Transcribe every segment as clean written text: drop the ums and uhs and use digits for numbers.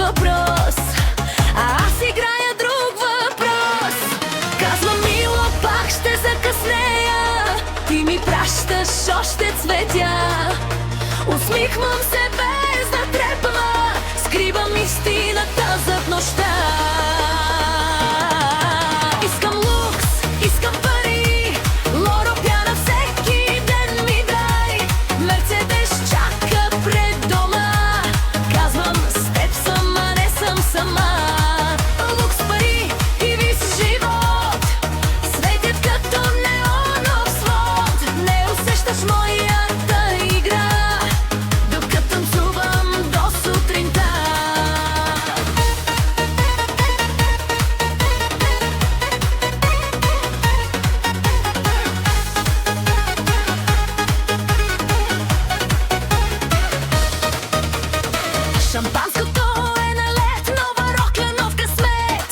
въпрос, а аз играя друг въпрос. Казвам: мила, пак ще закъснея, ти ми пращаш още цветя. Усмихвам се без да трепна, скривам истината зад нощта. Искам лукс, искам пари, лоро пяна всеки ден ми дай. Мерцедес чака пред дома, казвам: с теб съм, а не съм сама. Лукс, пари и вис живот светят като неонов свод. Не усещаш моята игра, докато танцувам до сутринта. Шампанското е налет, нова рокля, нов късмет.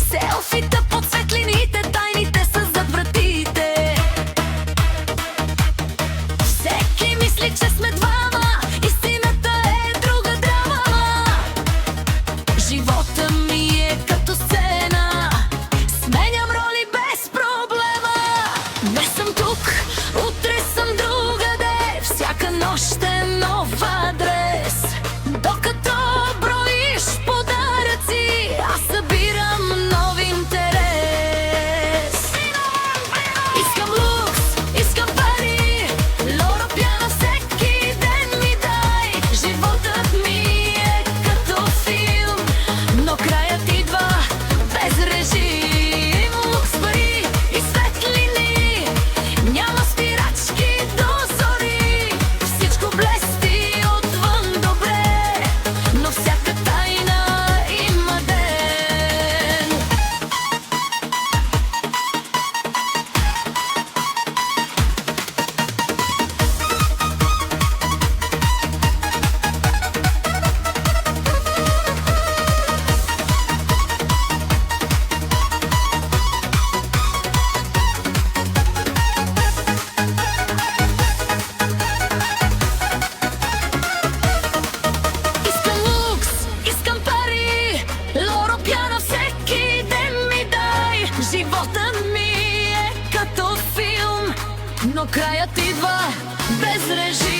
Селфита под светлините, тайните са зад вратите. Всеки мисли, че сме двама, истината е друга драма. Живота ми е като сцена, сменям роли без проблема. Днес съм тук, утре съм другаде, всяка нощ е нов адрес. Докато броиш подаръци, аз събирам нов интерес. Искам лукс, искам пари, лоро пяна всеки ден ми дай. Животът ми е като филм, но краят идва без режим. Лукс, пари и светлини, няма спирачки до зори. Всичко блести отвън добре, но всяка тайна има ден. Искам лукс, искам пари, лоро пяна всеки ден ми дай. Животът ми е като филм, но краят идва без режим.